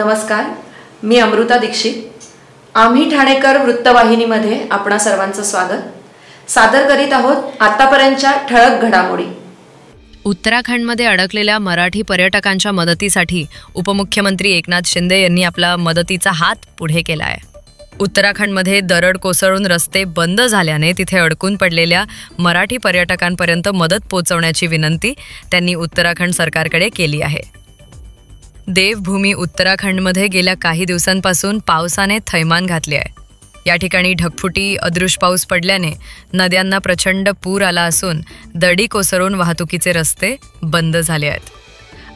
नमस्कार, मी अमृता दीक्षित। आम्ही ठाणेकर वृत्तवाहिनीमध्ये आपणा सर्वांचं स्वागत सादर करीत आहोत आतापर्यंतच्या ठळक घडामोडी। उत्तराखंडमध्ये अडकलेल्या मराठी पर्यटकांच्या मदतीसाठी उपमुख्यमंत्री एकनाथ शिंदे यांनी आपला मदतीचा हात पुढे केला आहे। उत्तराखंडमध्ये दरड कोसळून रस्ते बंद झाल्याने तिथे अडकून पडलेल्या मराठी पर्यटकांपर्यंत मदत पोहोचवण्याची विनंती त्यांनी उत्तराखंड सरकारकडे केली आहे। देवभूमी उत्तराखंडमध्ये गेल्या काही दिवसांपासून पावसाने थैमान घातले आहे। या ठिकाणी ढगफुटी अदृश्य पाऊस पडल्याने नद्यांना प्रचंड पूर आला असून दडी कोसळून वाहतुकीचे रस्ते बंद झाले आहेत।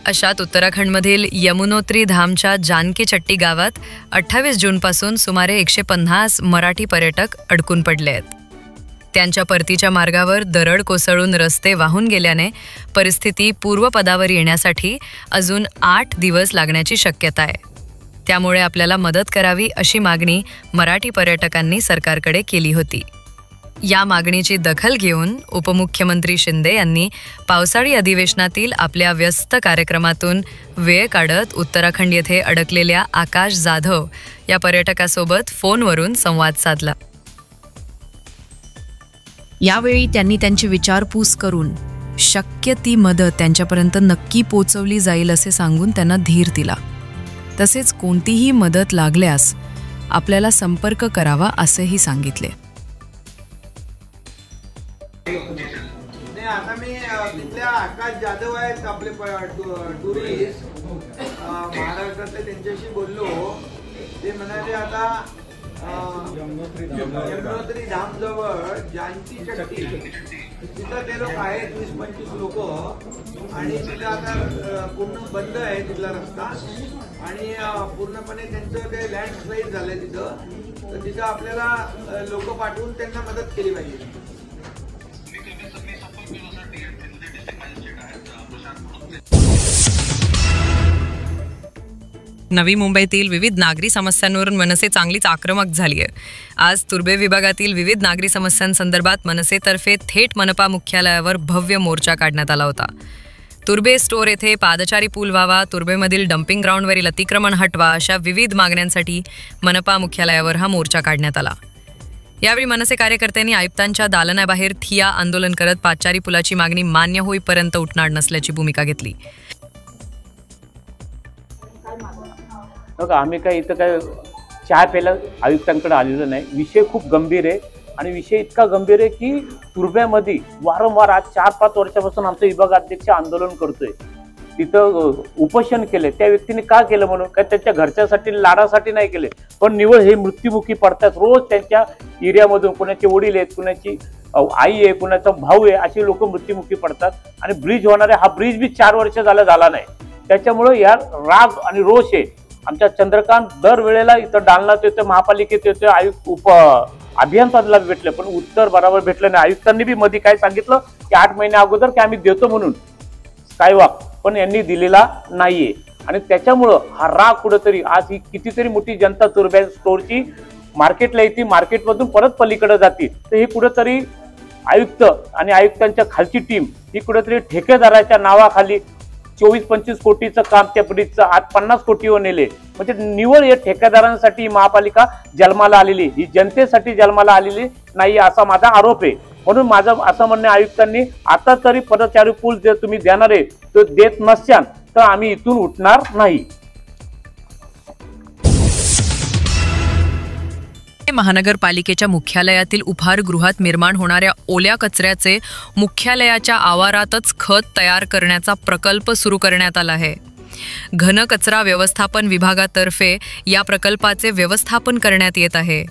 अशात उत्तराखंडमधील यमुनोत्री धामच्या जानकी चट्टी गावात 28 जूनपासून सुमारे 150 मराठी पर्यटक अडकून पडले आहेत। त्यांच्या परतीच्या मार्गावर दरड कोसळून रस्ते वाहून गेल्याने परिस्थिती पूर्वपदावर येण्यासाठी अजून 8 दिवस लागण्याची शक्यता आहे। त्यामुळे आपल्याला मदत करावी अशी मागणी मराठी पर्यटकांनी सरकारकडे केली होती। या मागणीची दखल घेऊन उपमुख्यमंत्री शिंदे यांनी पावसाळी अधिवेशनातील आपल्या व्यस्त कार्यक्रमातून वेळ काढत उत्तराखंड येथे अडकलेल्या आकाश जाधव या पर्यटकासोबत फोनवरून संवाद साधला। यावेळी त्यांनी त्यांची विचारपूस करून शक्य ती मदत त्यांच्यापर्यंत नक्की पोहोचवली जाईल असे सांगून त्यांना धीर दिला। तसेच कोणतीही मदत लागल्यास आपल्याला संपर्क करावा असेही सांगितले। आता मी तिथल्या आकाश जाधव आहेत आपले टुरिस्ट महाराष्ट्रातले, त्यांच्याशी बोललो। ते म्हणाले आता यमुनोत्री धाम जवळ जानकी चट्टी तिथं ते लोक आहेत 20-25 लोक, आणि तिथं आता पूर्ण बंद आहे तिथला रस्ता, आणि पूर्णपणे त्यांचं ते लँडस्लाईड झालंय तिथं। तर तिथं आपल्याला लोक पाठवून त्यांना मदत केली पाहिजे। नवी मुंबईतील विविध नागरी समस्यांवरून मनसे चांगलीच आक्रमक झाली आहे। आज तुर्भे विभागातील विविध नागरी समस्यांसंदर्भात मनसेतर्फे थेट मनपा मुख्यालयावर भव्य मोर्चा काढण्यात आला होता। तुर्भे स्टोअर येथे पादचारी पूल व्हावा, तुर्भेमधील डम्पिंग ग्राउंडवरील अतिक्रमण हटवा अशा विविध मागण्यांसाठी मनपा मुख्यालयावर हा मोर्चा काढण्यात आला। यावेळी मनसे कार्यकर्त्यांनी आयुक्तांच्या दालनाबाहेर ठिय्या आंदोलन करत पादचारी पुलाची मागणी मान्य होईपर्यंत उठणार नसल्याची भूमिका घेतली। आम्ही काय इथं काय चहा प्यायला आयुक्तांकडे आलेलो नाही। विषय खूप गंभीर आहे, आणि विषय इतका गंभीर आहे की तुर्भ्यामध्ये वारंवार आज 4-5 वर्षापासून आमचा विभागाध्यक्ष आंदोलन करतोय। तिथं उपोषण केले, त्या व्यक्तीने का केलं म्हणून काय त्यांच्या घरच्यासाठी लाडासाठी नाही केले, पण निवळ हे मृत्युमुखी पडतात। रोज त्यांच्या एरियामधून कोणाचे वडील आहेत, कुणाची आई आहे, कुणाचा भाऊ आहे, असे लोक मृत्युमुखी पडतात। आणि ब्रिज होणार आहे, हा ब्रिज बी 4 वर्ष झाला नाही। त्याच्यामुळे या राग आणि रोष आहे आमच्या चंद्रकांत दरवेळेला इथं डालनात येतो, महापालिकेत येतो, आयुक्त अभियंताला भेटले पण उत्तर बरोबर भेटलं नाही। आयुक्तांनी बी मध्ये काय सांगितलं की 8 महिन्या अगोदर की आम्ही देतो म्हणून स्कायवॉक, पण यांनी दिलेला नाहीये। आणि त्याच्यामुळं हा राग कुठेतरी आज ही कितीतरी मोठी जनता तुर्भे स्टोअरची मार्केटला येते, मार्केटमधून परत पलीकडे जाते। तर हे कुठेतरी आयुक्त आणि आयुक्तांच्या खालची टीम ही कुठेतरी ठेकेदाराच्या नावाखाली 24-25 कोटीचं काम त्या ब्रिजचं आज 50 कोटीवर नेले। म्हणजे निवळ या ठेकेदारांसाठी महापालिका जन्माला आलेली, ही जनतेसाठी जन्माला आलेली नाही असा माझा आरोप आहे। म्हणून माझं असं म्हणणं आयुक्तांनी आता तरी पादचारी पूल जर तुम्ही देणार आहे तो देत नसत्याल तर आम्ही इथून उठणार नाही। महानगरपालिकेच्या मुख्यालयातील उपहारगृहात निर्माण होणाऱ्या ओल्या कचऱ्याचे मुख्यालयाच्या आवारातच खत तयार करण्याचा प्रकल्प सुरू करण्यात आला आहे। घन कचरा व्यवस्थापन विभागातर्फे या प्रकल्पाचे व्यवस्थापन करण्यात येत आहे।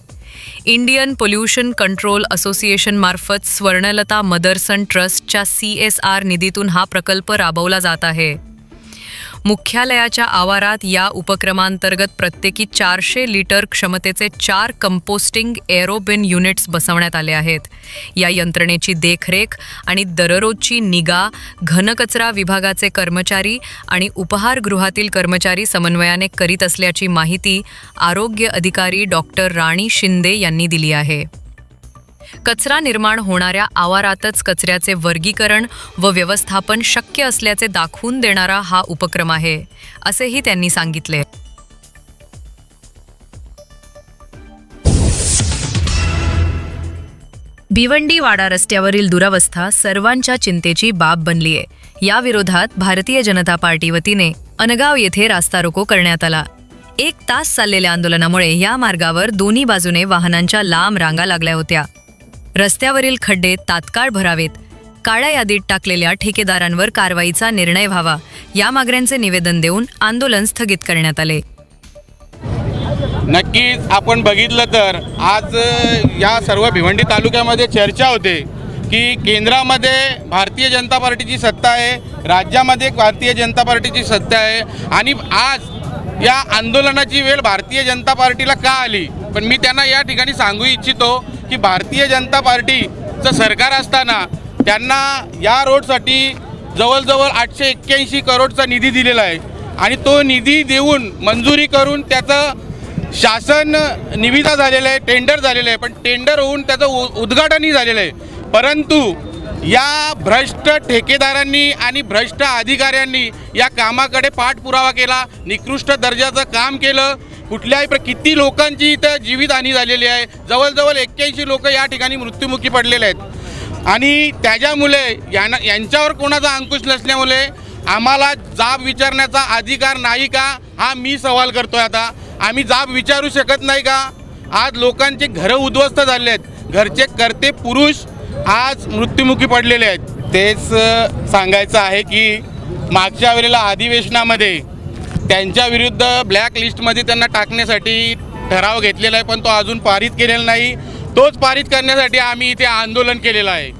इंडियन पोल्युशन कंट्रोल असोसिएशन मार्फत स्वर्णलता मदरसन ट्रस्टच्या CSR निधीतून हा प्रकल्प राबवला जात आहे। मुख्यालयाच्या आवारात या उपक्रमांतर्गत प्रत्येकी 400 लिटर क्षमतेचे 4 कंपोस्टिंग एरोबिन युनिट्स बसवण्यात आले आहेत। या यंत्रणेची देखरेख आणि दररोजची निगा घनकचरा विभागाचे कर्मचारी आणि उपहारगृहातील कर्मचारी समन्वयाने करीत असल्याची माहिती आरोग्य अधिकारी डॉक्टर राणी शिंदे यांनी दिली आहे। कचरा निर्माण होणाऱ्या आवारातच कचऱ्याचे वर्गीकरण व व्यवस्थापन शक्य असल्याचे दाखवून देणारा हा उपक्रम आहे, असेही त्यांनी सांगितले। भिवंडी वाडा रस्त्यावरील दुरवस्था सर्वांच्या चिंतेची बाब बनलीय। या विरोधात भारतीय जनता पार्टी वतीने अनगाव येथे रास्ता रोको करण्यात आला। 1 तास चाललेल्या आंदोलनामुळे या मार्गावर दोन्ही बाजूने वाहनांच्या लांब रांगा लागल्या होत्या। रस्त्यावरील खड्डे तात्काळ भरावेत, काळ्या यादीत टाकलेल्या ठेकेदारांवर कारवाईचा निर्णय व्हावा, या मागण्यांचे निवेदन देऊन आंदोलन स्थगित करण्यात आले। नक्कीच आपण बघितलं तर आज या सर्व भिवंडी तालुक्यामध्ये चर्चा होते की केंद्रामध्ये भारतीय जनता पार्टीची सत्ता आहे, राज्यामध्ये भारतीय जनता पार्टीची सत्ता आहे आणि आज या आंदोलनाची वेळ भारतीय जनता पार्टीला का आली। पण मी त्यांना या ठिकाणी सांगू इच्छितो की भारतीय जनता पार्टीचं सरकार असताना त्यांना या रोडसाठी जवळजवळ 881 करोडचा निधी दिलेला आहे आणि तो निधी देऊन मंजुरी करून त्याचं शासन निविदा झालेला आहे, टेंडर झालेलं आहे, पण टेंडर होऊन त्याचं उद्घाटनही झालेलं आहे। परंतु या भ्रष्ट ठेकेदारांनी आणि भ्रष्ट अधिकाऱ्यांनी या कामाकडे पाठपुरावा केला, निकृष्ट दर्जाचं काम केलं। कुठल्याही किती लोकांची इथं जीवितहानी झालेली आहे, जवळजवळ 81 लोक या ठिकाणी मृत्युमुखी पडलेले आहेत आणि त्याच्यामुळे यांच्यावर कोणाचा अंकुश नसल्यामुळे आम्हाला जाब विचारण्याचा अधिकार नाही का, हा मी सवाल करतोय। आता आम्ही जाब विचारू शकत नाही का? आज लोकांचे घरं उद्ध्वस्त झाले आहेत, घरचे करते पुरुष आज मृत्युमुखी पडलेले आहेत। तेच सांगायचं आहे की मागच्या वेळेला अधिवेशनामध्ये त्यांच्या विरुद्ध ब्लॅक लिस्टमध्ये त्यांना टाकण्यासाठी ठराव घेतलेला आहे, पण तो अजून पारित केलेला नाही। तोच पारित करण्यासाठी आम्ही इथे आंदोलन केलेलं आहे।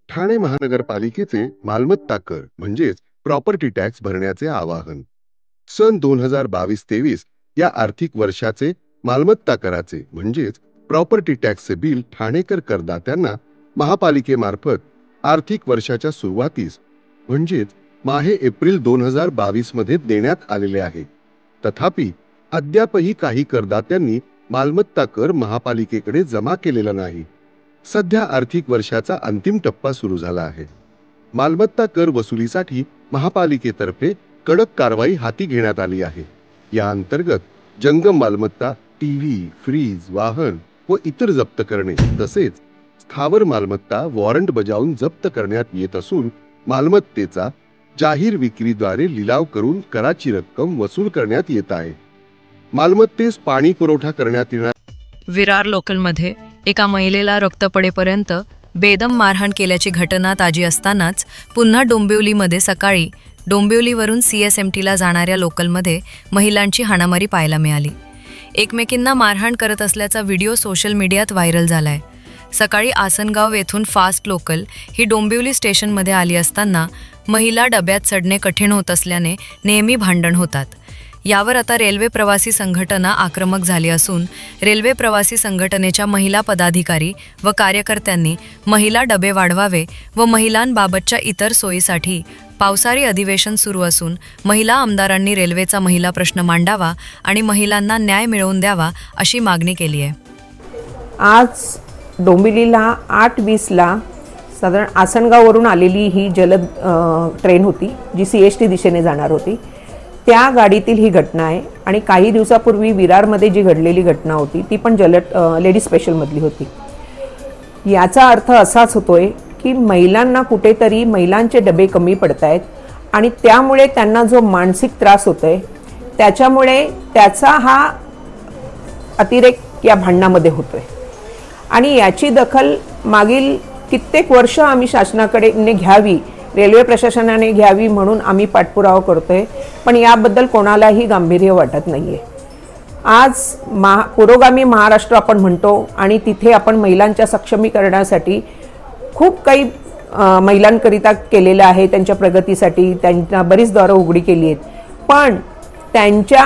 ठाणे महानगरपालिकेचे मालमत्ता कर म्हणजेच प्रॉपर्टी टॅक्स भरण्याचे आवाहन। सन 2022-23 या आर्थिक वर्षाचे मालमत्ता कराचे म्हणजेच प्रॉपर्टी टॅक्सचे बिल ठाणेकर करदात्यांना महापालिकेमार्फत आर्थिक वर्षाच्या सुरुवातीस म्हणजेच माहे एप्रिल 2022 मध्ये देण्यात आलेले आहे। तथापि अद्यापही काही करदात्यांनी मालमत्ता कर महापालिकेकडे जमा केलेला नाही। सध्या आर्थिक वर्षाचा अंतिम टप्पा सुरू झाला आहे। मालमत्ता कर वसुलीसाठी महापालिकेतर्फे कडक कारवाई हाती घेण्यात आली आहे। या अंतर्गत जंगम मालमत्ता, टीव्ही, फ्रीज, वाहन व इतर जप्त करणे तसेच स्थावर मालमत्ता वॉरंट बजावून जप्त करण्यात येत असून मालमत्तेचा जाहीर विक्रीद्वारे लिलाव करून कराची रक्कम वसूल करण्यात येत आहे। मालमत्तेस पाणी पुरवठा करण्यात येणार। विरार लोकलमध्ये एका महिलेला रक्त पडेपर्यंत बेदम मारहाण केल्याची घटना ताजी असतानाच पुन्हा डोंबिवलीमध्ये सकाळी डोंबिवलीवरून CSMTला जाणाऱ्या लोकलमध्ये महिलांची हाणामारी पाहायला मिळाली। एकमेकींना मारहाण करत असल्याचा व्हिडिओ सोशल मीडियात व्हायरल झालाय। सकाळी आसनगाव येथून फास्ट लोकल ही डोंबिवली स्टेशनमध्ये आली असताना महिला डब्यात चढणे कठीण होत असल्याने नेहमी भांडण होतात। यावर आता रेल्वे प्रवासी संघटना आक्रमक झाली असून रेल्वे प्रवासी संघटनेच्या महिला पदाधिकारी व कार्यकर्त्यांनी महिला डबे वाढवावे व महिलांबाबतच्या इतर सोयीसाठी पावसाळी अधिवेशन सुरू असून महिला आमदारांनी रेल्वेचा महिला प्रश्न मांडावा आणि महिलांना न्याय मिळवून द्यावा अशी मागणी केली आहे। आज डोंबिवलीला 8:20ला साधारण आसनगाववरून आलेली ही जलद ट्रेन होती जी CST दिशेने जाणार होती। त्या गाडीतील ही घटना आहे आणि काही दिवसापूर्वी विरारमध्ये जी घडलेली घटना होती ती पण लेडी स्पेशलमधली होती। याचा अर्थ असाच होतोय की महिलांना कुठेतरी महिलांचे डबे कमी पडत आहेत आणि त्यामुळे त्यांना जो मानसिक त्रास होतोय त्याच्यामुळे त्याचा हा अतिरेक या भांडणामध्ये होतोय आणि याची दखल मागील कित्येक वर्ष आम्ही शासनाकडे घ्यावी, रेल्वे प्रशासनाने घ्यावी म्हणून आम्ही पाठपुरावा करतोय, पण याबद्दल कोणालाही गांभीर्य वाटत नाहीये। आज पुरोगामी महाराष्ट्र आपण म्हणतो आणि तिथे आपण महिलांच्या सक्षमीकरणासाठी खूप काही महिलांकरिता केलेलं आहे, त्यांच्या प्रगतीसाठी त्यांना बरीच दारं उघडी केली आहेत. पण त्यांच्या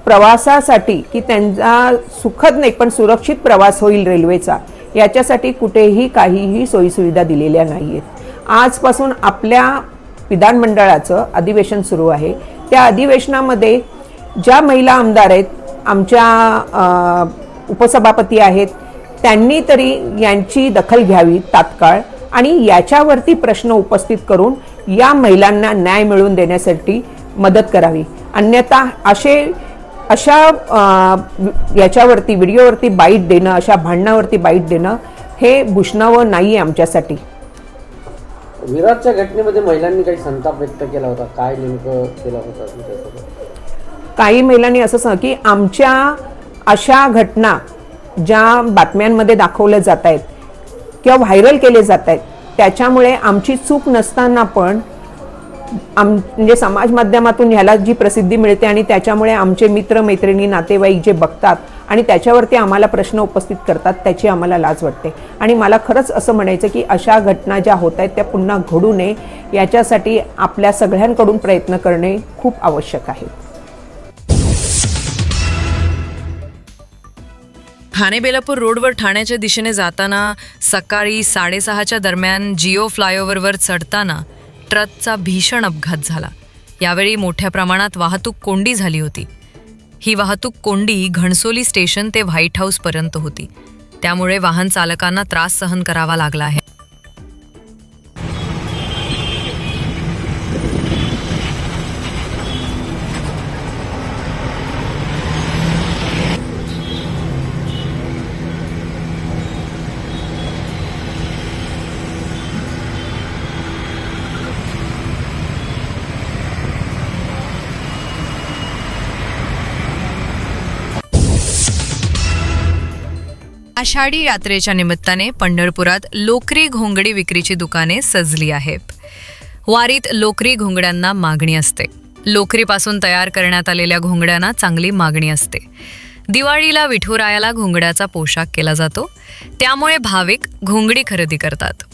प्रवासासाठी की त्यांचा सुखद नाही पण सुरक्षित प्रवास होईल रेल्वेचा, याच्यासाठी कुठेही काहीही सोयीसुविधा दिलेल्या नाही आहेत. आजपासून आपल्या विधानमंडळाचं अधिवेशन सुरू आहे. त्या अधिवेशनामध्ये ज्या महिला आमदार आहेत, आमच्या उपसभापती आहेत, त्यांनी तरी यांची दखल घ्यावी तात्काळ आणि याच्यावरती प्रश्न उपस्थित करून या महिलांना न्याय मिळवून देण्यासाठी मदत करावी. अन्यथा अशा याच्यावरती व्हिडिओवरती बाईट देणं, अशा भांडणावरती बाईट देणं हे भूषणावं नाही आहे आमच्यासाठी. विराटच्या घटनेमध्ये महिलांनी काही संताप व्यक्त केला होता, काय नेमकं केलं होतं? काही महिलांनी असं सांग की आमच्या अशा घटना ज्या बातम्यांमध्ये दाखवल्या जात आहेत किंवा व्हायरल केले जात आहेत, त्याच्यामुळे आमची चूक नसताना पण म्हणजे समाज माध्यमातून ह्याला जी प्रसिद्धी मिळते आणि त्याच्यामुळे आमचे मित्र मैत्रिणी नातेवाईक जे बघतात आणि त्याच्यावरती आम्हाला प्रश्न उपस्थित करतात, त्याची आम्हाला लाज वाटते. आणि मला खरंच असं म्हणायचं की अशा घटना ज्या होत आहेत त्या पुन्हा घडू नये याच्यासाठी आपल्या सगळ्यांकडून प्रयत्न करणे खूप आवश्यक आहे. ठाणे बेलापूर रोडवर ठाण्याच्या दिशेने जाताना सकाळी 6:30च्या दरम्यान जिओ फ्लायओव्हरवर चढताना ट्रकचा भीषण अपघात झाला. यावेळी मोठ्या प्रमाणात वाहतूक कोंडी झाली होती. ही वाहतूक कोंडी घणसोली स्टेशन ते व्हाईट हाऊसपर्यंत होती. त्यामुळे वाहन चालकांना त्रास सहन करावा लागला आहे. आषाढी यात्रेच्या निमित्ताने पंढरपुरात लोकरी घोंगडी विक्रीची दुकाने सजली आहेत. वारीत लोकरी घोंगड्यांना मागणी असते. लोकरीपासून तयार करण्यात आलेल्या घोंगड्यांना चांगली मागणी असते. दिवाळीला विठुरायाला घोंगड्याचा पोशाख केला जातो, त्यामुळे भाविक घोंगडी खरेदी करतात.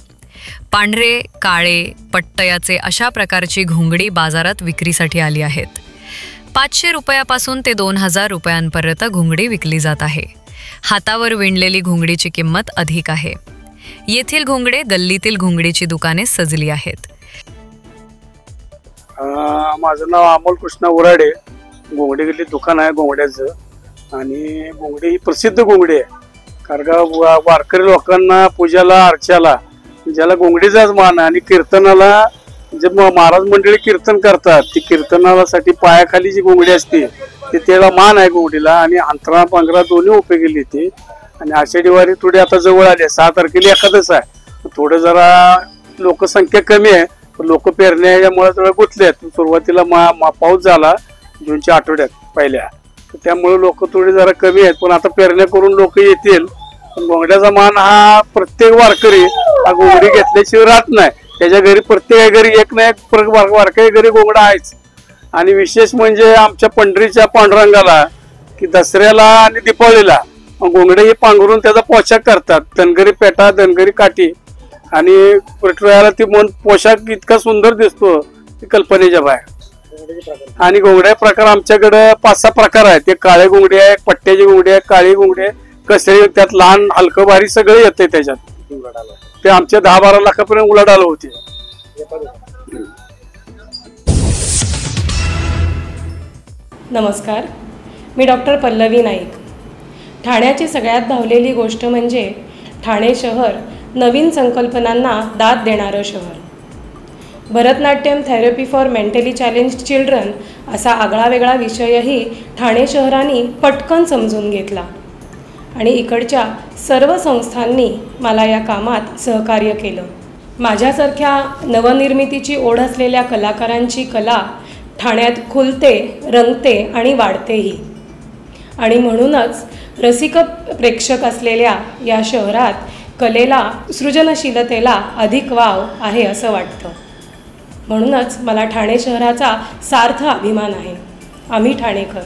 पांढरे, काळे, पट्टयाचे अशा प्रकारची घोंगडी बाजारात विक्रीसाठी आली आहेत. 500 रुपयापासून ते 2000 रुपयांपर्यंत घोंगडी विकली जात आहे. हातावर विणलेली घोंगडीची किंमत अधिक आहे. येथील घोंगडे गल्लीतील घोंगडीची दुकाने सजली आहेत. माझं नाव अमोल कृष्णा उराडे. घोंगडी गल्ली दुकान आहे घोंगड्याचं आणि घोंगडी ही प्रसिद्ध घोंगडी आहे. कारण का वारकरी लोकांना पूजाला अर्चाला ज्याला घोंगडीचाच मान आणि कीर्तनाला जे महाराज मंडळी कीर्तन करतात ती कीर्तनासाठी पायाखाली जी घोंगडी असते ते त्याला मान आहे घोंगडीला आणि अंतरा पांघरा दोन्ही उपयोगी येते. आणि आषाढी वारी थोडी आता जवळ आली आहे. 6 तारखेला एखादच आहे. थोडं जरा लोकसंख्या कमी आहे, लोक पेरण्यामुळे थोडं गुंतले. सुरुवातीला पाऊस झाला जूनच्या आठवड्यात पहिल्या, त्यामुळे लोक थोडी जरा कमी आहेत. पण आता पेरण्या करून लोक येतील. घोंगड्याचा मान हा प्रत्येक वारकरी हा घोंगडी घेतल्याशिवाय राहत नाही. त्याच्या घरी प्रत्येक घरी एक ना एक वारकरी घरी घोंगडा आहेच. आणि विशेष म्हणजे आमच्या पंढरीच्या पांडुरंगाला की दसऱ्याला आणि दीपावलीला घोंगडे हे पांघरून त्याचा पोशाख करतात. धनगरी पेटा, धनगरी काठी आणि विठुरायाला ती पोशाख इतका सुंदर दिसतो की कल्पनेच्या बाहेर. आणि घोंगड्या प्रकार आमच्याकडे 5-6 प्रकार आहेत. ते काळे घोंगडे आहे, पट्ट्याची घोंगडी आहे, काळी घोंगडी आहे, कसरी, त्यात लहान हलकं भारी सगळे येते त्याच्यात. ते आमच्या 10-12 लाखापर्यंत उलाढाल होते. नमस्कार, मी डॉक्टर पल्लवी नाईक. ठाण्याची सगळ्यात धावलेली गोष्ट म्हणजे ठाणे शहर नवीन संकल्पनांना दाद देणारं शहर. Bharatanatyam therapy for mentally challenged children असा आगळावेगळा विषयही ठाणे शहराने पटकन समजून घेतला आणि इकडच्या सर्व संस्थांनी मला या कामात सहकार्य केलं. माझ्यासारख्या नवनिर्मितीची ओढ असलेल्या कलाकारांची कला ठाण्यात खुलते, रंगते आणि वाढतेही. आणि म्हणूनच रसिक प्रेक्षक असलेल्या या शहरात कलेला, सृजनशीलतेला अधिक वाव आहे असं वाटतं. म्हणूनच मला ठाणे शहराचा सार्थ अभिमान आहे. आम्ही ठाणेकर.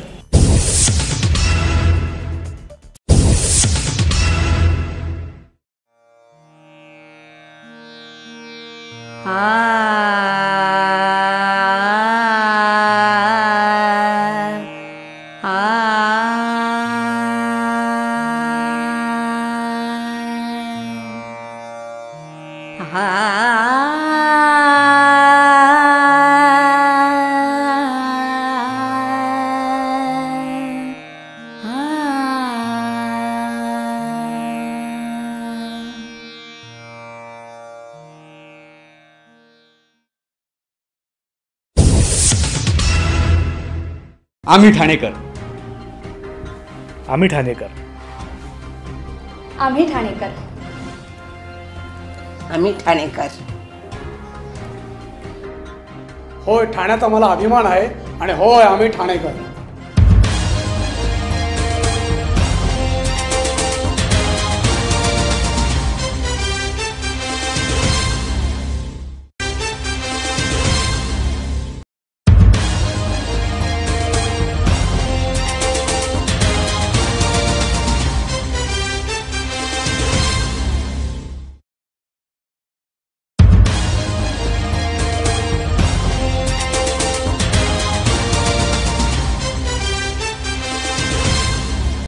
आम्ही ठाणेकर. आम्ही ठाणेकर. आम्ही ठाणेकर. आम्ही ठाणेकर. होय, ठाण्याचा मला अभिमान आहे आणि होय आम्ही ठाणेकर.